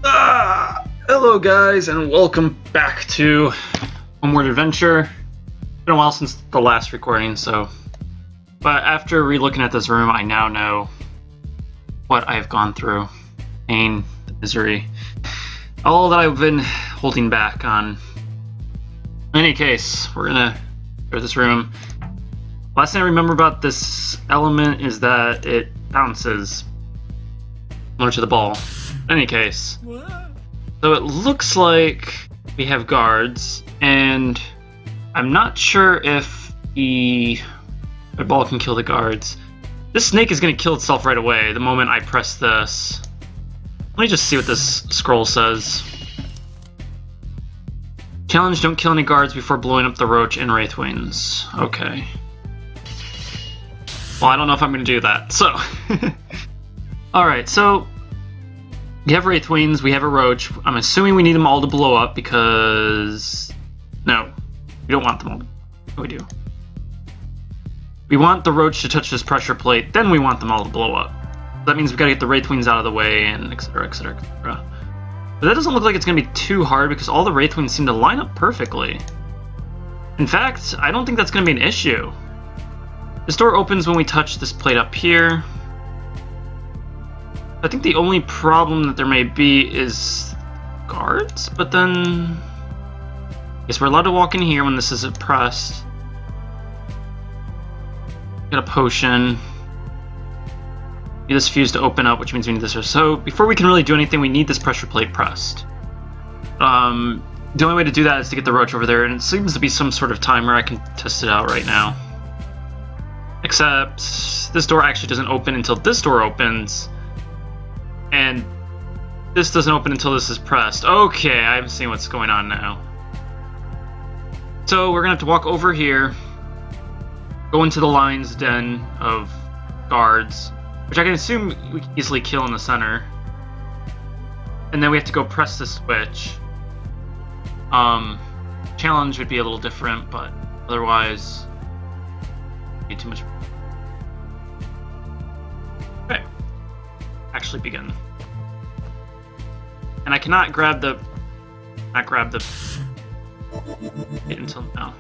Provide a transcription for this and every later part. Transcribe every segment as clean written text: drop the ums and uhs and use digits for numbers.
Hello guys, and welcome back to Homeward Adventure. It's been a while since the last recording, but after re-looking at this room, I now know what I've gone through. Pain, the misery, all that I've been holding back on. In any case, we're gonna go to this room. Last thing I remember about this element is that it bounces similar to the ball. In any case, so it looks like we have guards, and I'm not sure if the ball can kill the guards. This snake is going to kill itself right away the moment I press this. Let me just see what this scroll says. Challenge: don't kill any guards before blowing up the roach and wraith wings. Okay. Well, I don't know if I'm going to do that, so... Alright, so... we have wraith wings, we have a roach. I'm assuming we need them all to blow up because... no, we don't want them all. No, we do. We want the roach to touch this pressure plate, then we want them all to blow up. That means we've got to get the wraith wings out of the way, and etc, etc, etc. But that doesn't look like it's going to be too hard because all the wraith wings seem to line up perfectly. In fact, I don't think that's going to be an issue. This door opens when we touch this plate up here. I think the only problem that there may be is guards, but then I guess we're allowed to walk in here when this is pressed. Get a potion. Need this fuse to open up, which means we need this. So before we can really do anything, we need this pressure plate pressed. The only way to do that is to get the roach over there, and it seems to be some sort of timer. I can test it out right now. Except this door actually doesn't open until this door opens. And this doesn't open until this is pressed. Okay, I'm seeing what's going on now. So we're gonna have to walk over here, go into the lion's den of guards, which I can assume we can easily kill in the center. And then we have to go press the switch. Challenge would be a little different, but otherwise, be too much. Okay. Actually begin. And I cannot grab the until now.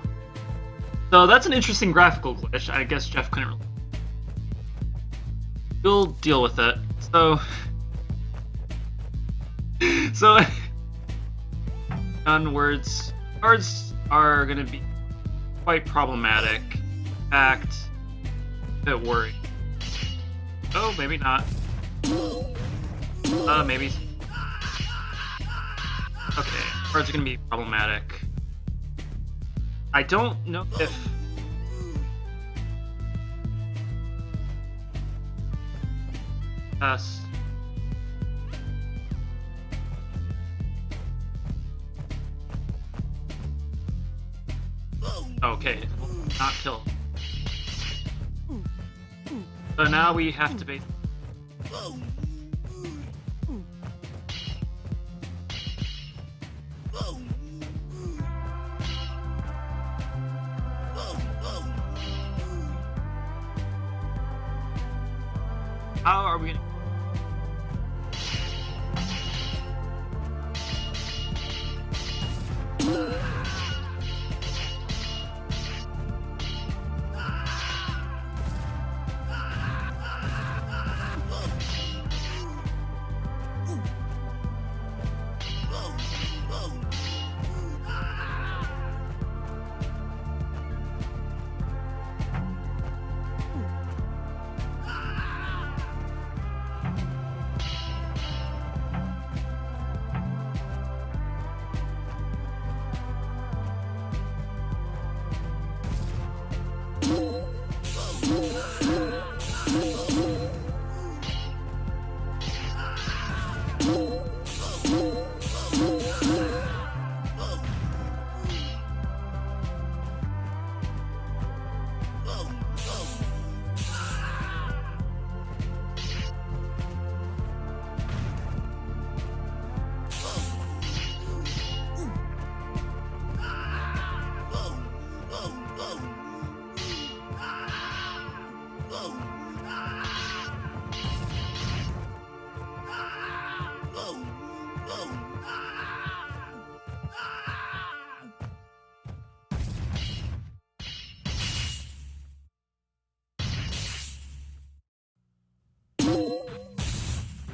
So that's an interesting graphical glitch. I guess Jeff couldn't really... we'll deal with it. So on words, cards are gonna be quite problematic. In fact, a bit worried. Oh, maybe not. Maybe. Okay, cards are gonna be problematic. I don't know if... yes. Okay, not kill. So now we have to be... how are we gonna...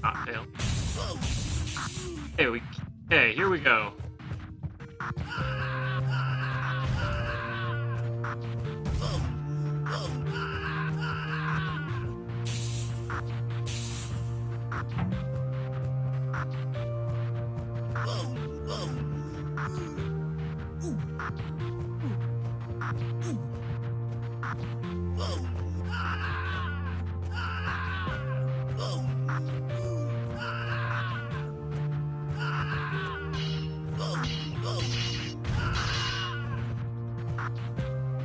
not fail. Okay, here we go.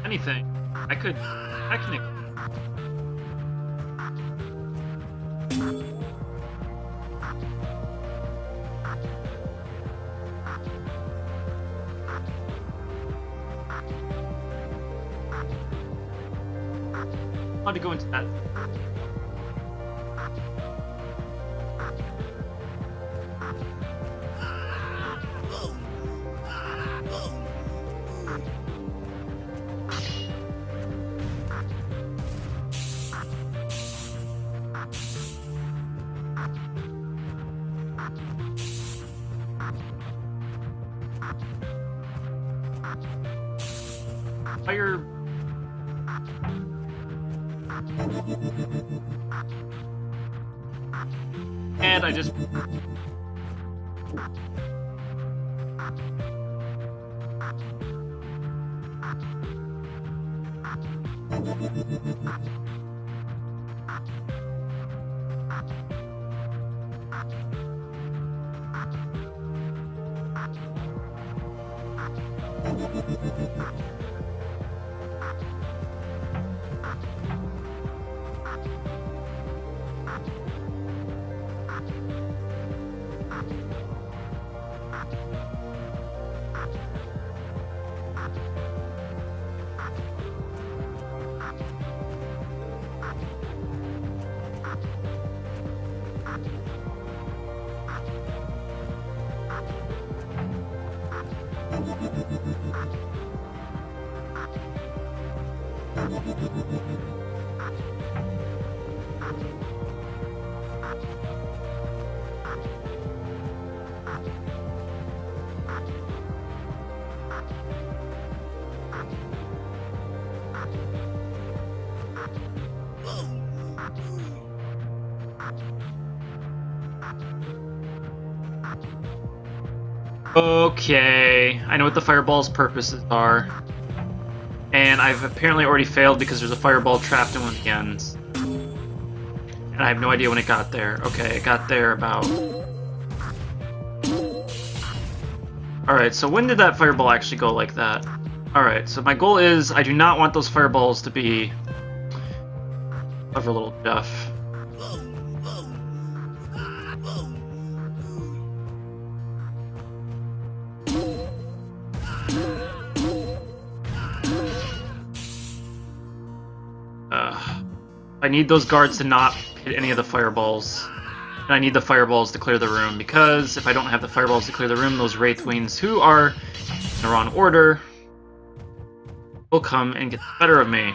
Anything. I could technically. How to go into that? Fire. And I just... Okay, I know what the fireball's purposes are. And I've apparently already failed because there's a fireball trapped in one of the ends. And I have no idea when it got there. Okay, it got there about... Alright, so when did that fireball actually go like that? Alright, so my goal is I do not want those fireballs to be... Clever little Jeff. I need those guards to not hit any of the fireballs. And I need the fireballs to clear the room, because if I don't have the fireballs to clear the room, those Wraithwings, who are in the wrong order, will come and get the better of me.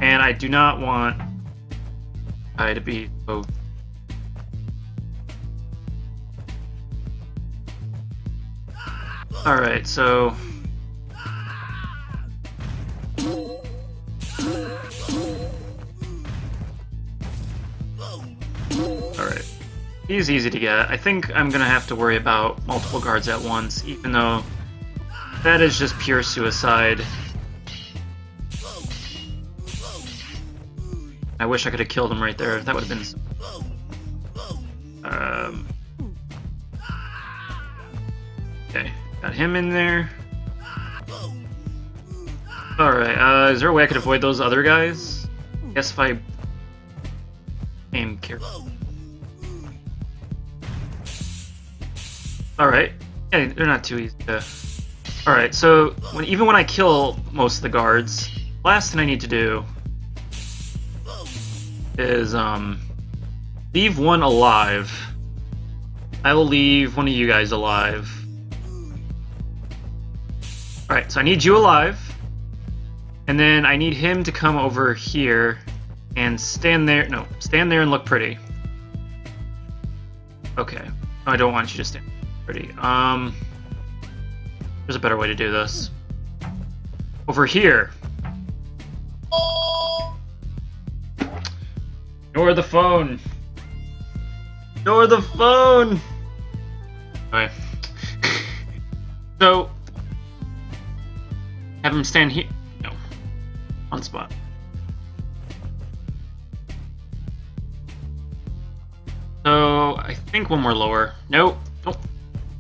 And I do not want I to be both. Alright, so... Alright. He's easy to get. I think I'm gonna have to worry about multiple guards at once, even though that is just pure suicide. I wish I could have killed him right there. That would have been... Okay, got him in there. Alright, is there a way I could avoid those other guys? I guess if I aim careful. Alright. Yeah, they're not too easy to... Alright, so even when I kill most of the guards, last thing I need to do is leave one alive. I will leave one of you guys alive. Alright, so I need you alive. And then I need him to come over here And stand there. No, stand there and look pretty. Okay. I don't want you to stand pretty. There's a better way to do this. Over here. Ignore the phone. Ignore the phone. Okay. So, have him stand here. No. On spot. So, I think one more lower. Nope.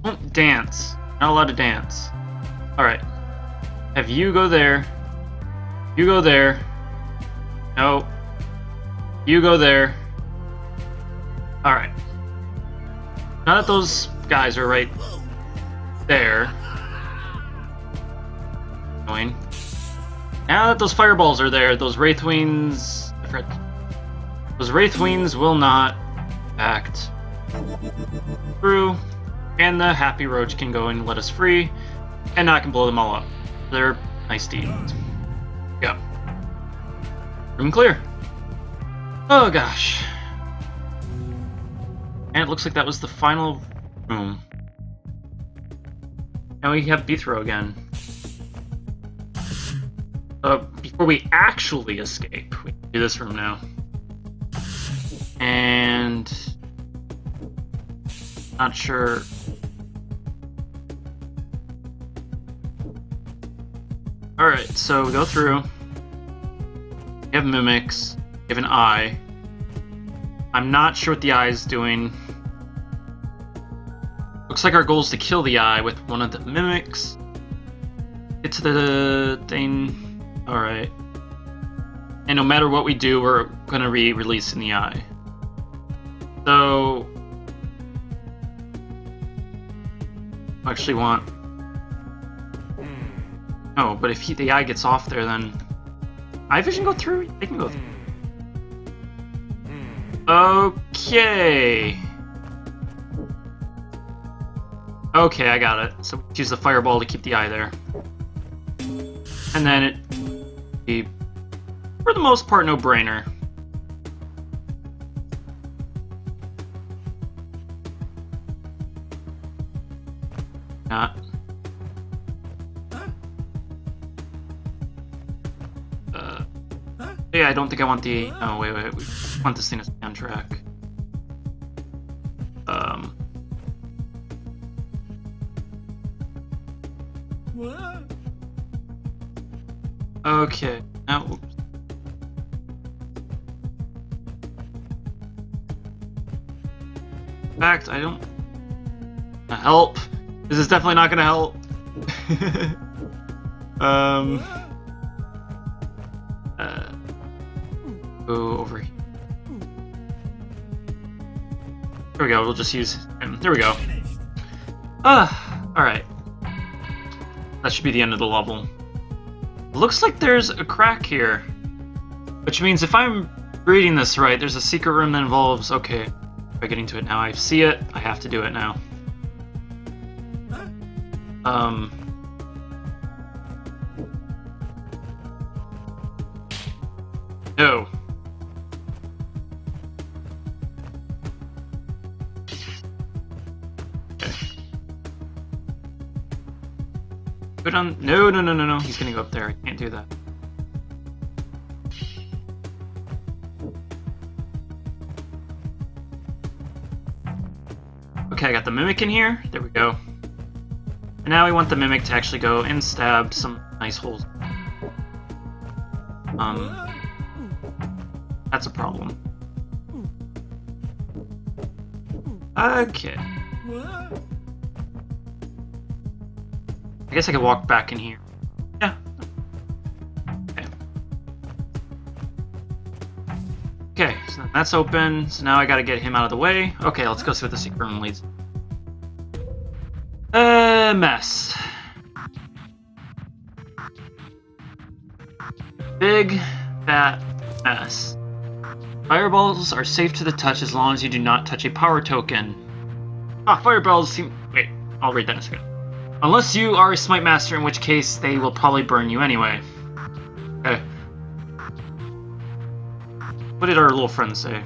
Don't dance. Not allowed to dance. Alright. Have you go there. You go there. No. You go there. Alright. Now that those guys are right there. Going. Now that those fireballs are there, those Wraithwings... Those Wraithwings will not act through, and the Happy Roach can go and let us free, and now I can blow them all up. They're nice deeds. Go. Room clear. Oh gosh. And it looks like that was the final room. Now we have Beathrow again. Before we actually escape, we can do this room now. And not sure. Alright, so we go through. We have mimics. We have an eye. I'm not sure what the eye is doing. Looks like our goal is to kill the eye with one of the mimics. Get to the thing. Alright. And no matter what we do, we're gonna be releasing the eye. So I actually want. Oh, but if the eye gets off there, then eye vision go through? They can go through. Okay. Okay, I got it. So we use the fireball to keep the eye there. And then it be, for the most part, no brainer. Not. Yeah, I don't think I want the. Oh, wait. We want this thing to stay on track. Okay. Now. Oops. In fact, I don't. Help. This is definitely not gonna help. Go over here. There we go, we'll just use him. There we go. Alright. That should be the end of the level. Looks like there's a crack here. Which means if I'm reading this right, there's a secret room that involves... Okay, by getting to it now. I see it, I have to do it now. No. Go down. No. He's gonna go up there. I can't do that. Okay, I got the mimic in here. There we go. And now we want the mimic to actually go and stab some nice holes. That's a problem. Okay. I guess I could walk back in here. Yeah. Okay. Okay, so that's open. So now I gotta get him out of the way. Okay, let's go see what the secret room leads. Mess. Big, fat mess. Fireballs are safe to the touch as long as you do not touch a power token. Fireballs seem... Wait, I'll read that in a second. Unless you are a Smite Master, in which case they will probably burn you anyway. Okay. What did our little friend say?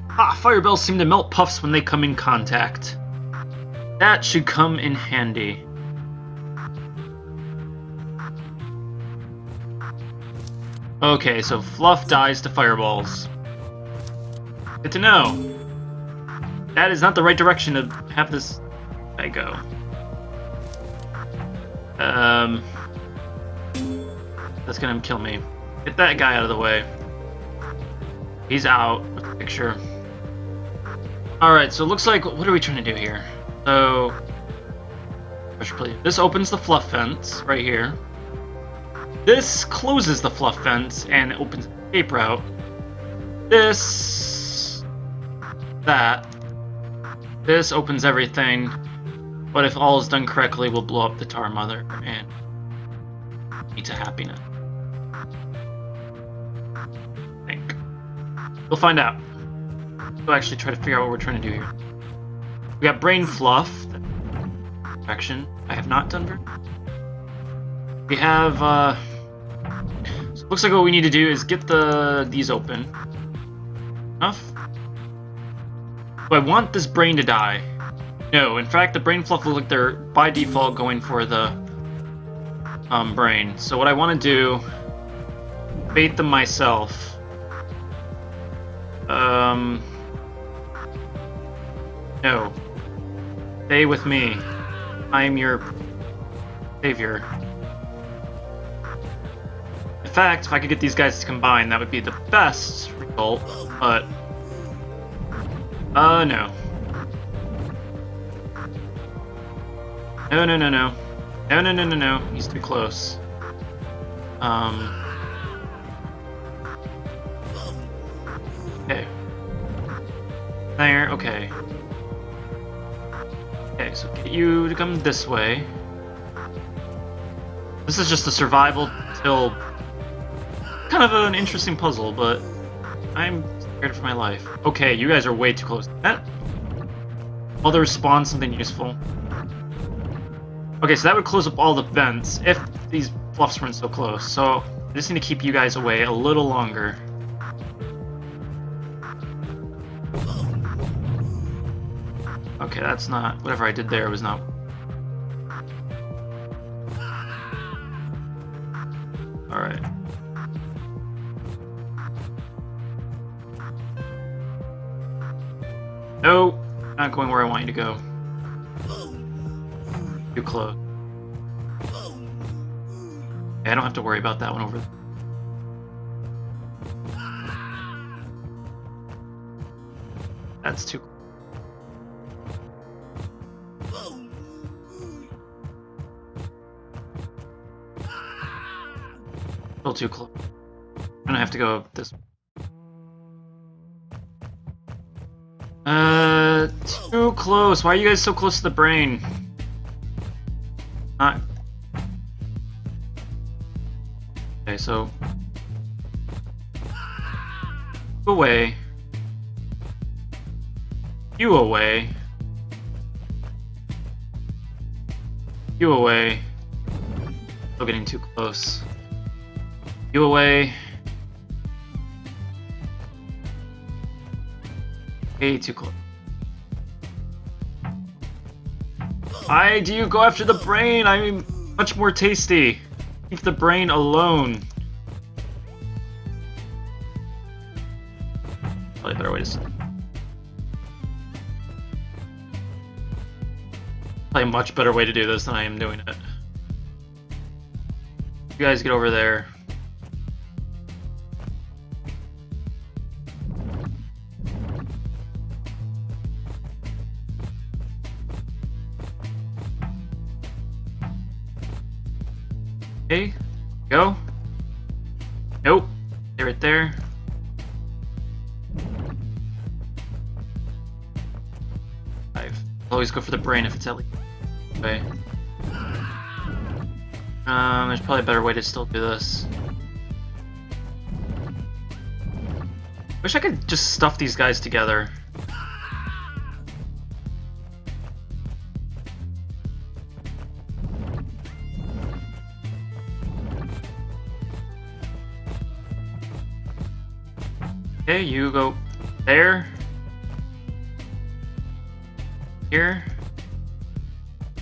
Ah, firebells seem to melt puffs when they come in contact. That should come in handy. Okay, so Fluff dies to fireballs. Good to know. That is not the right direction to have this guy go. That's gonna kill me. Get that guy out of the way. He's out with the picture. Alright, so it looks like, what are we trying to do here? So, this opens the fluff fence right here. This closes the fluff fence and opens the escape route. This opens everything, but if all is done correctly, we'll blow up the Tar Mother and lead to happiness. I think. We'll find out. We'll actually try to figure out what we're trying to do here. We got Brain Fluff. Action. I have not done very. We have, so it looks like what we need to do is get these open. Enough? Do I want this brain to die? No, in fact, the Brain Fluff look like they're, by default, going for the brain. So what I want to do, bait them myself. No. Stay with me. I'm your savior. In fact, if I could get these guys to combine, that would be the best result, but... no. No, no, no, no. No, no, no, no, no. He's too close. Okay. There, okay. Okay, so get you to come this way. This is just a survival till... kind of an interesting puzzle, but I'm scared for my life. Okay, you guys are way too close to that. Will there spawn something useful? Okay, so that would close up all the vents if these fluffs weren't so close. So I just need to keep you guys away a little longer. Okay, that's not... whatever I did there was not... Alright. No! Not going where I want you to go. Too close. Okay, I don't have to worry about that one over there. That's too close. Still too close. I'm gonna have to go this way. Too close. Why are you guys so close to the brain? Not. Okay, so. Away. You away. You away. Still getting too close. You away. Way too close. Why do you go after the brain? I'm much more tasty. Leave the brain alone. Probably a better way to say it. Probably a much better way to do this than I am doing it. You guys get over there. Okay, go. Nope. Stay right there. Always go for the brain if it's at least. Okay. There's probably a better way to still do this. Wish I could just stuff these guys together. Okay, you go there. Here.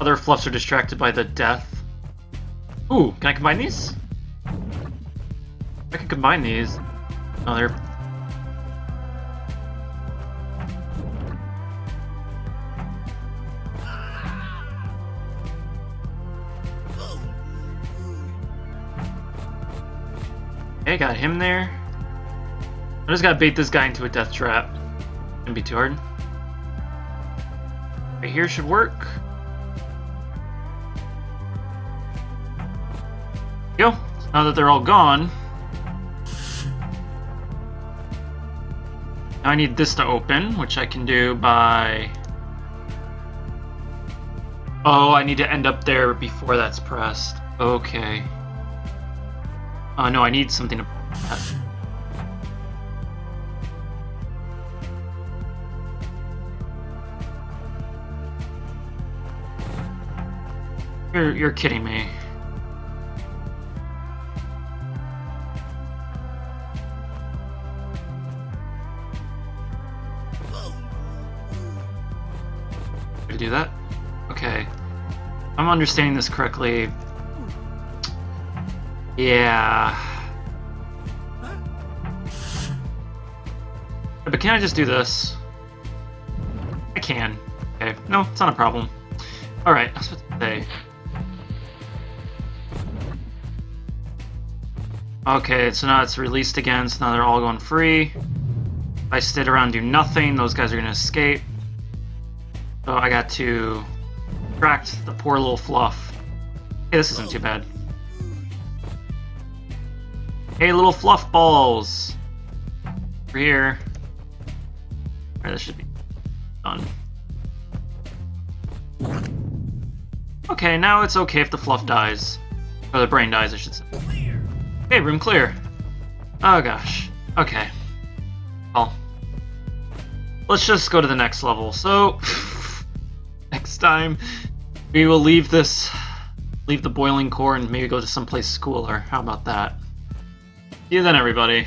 Other fluffs are distracted by the death. Ooh, can I combine these? I can combine these. Oh, they're... Okay, got him there. I just gotta bait this guy into a death trap. Shouldn't be too hard. Right here should work. Go. So now that they're all gone, now I need this to open, which I can do by... Oh, I need to end up there before that's pressed. Okay. Oh no, I need something to press. You're kidding me. Did I do that? Okay. I'm understanding this correctly. Yeah. But can I just do this? I can. Okay. No, it's not a problem. Alright, I was about to say. Okay, so now it's released again, so now they're all going free. If I sit around and do nothing, those guys are gonna escape. So I got to distract the poor little fluff. Hey, this isn't too bad. Hey, little fluff balls! Over here. Alright, this should be done. Okay, now it's okay if the fluff dies. Or the brain dies, I should say. Okay, room clear. Oh gosh. Okay. Well, let's just go to the next level. So, next time, we will leave the boiling core and maybe go to someplace cooler. How about that? See you then, everybody.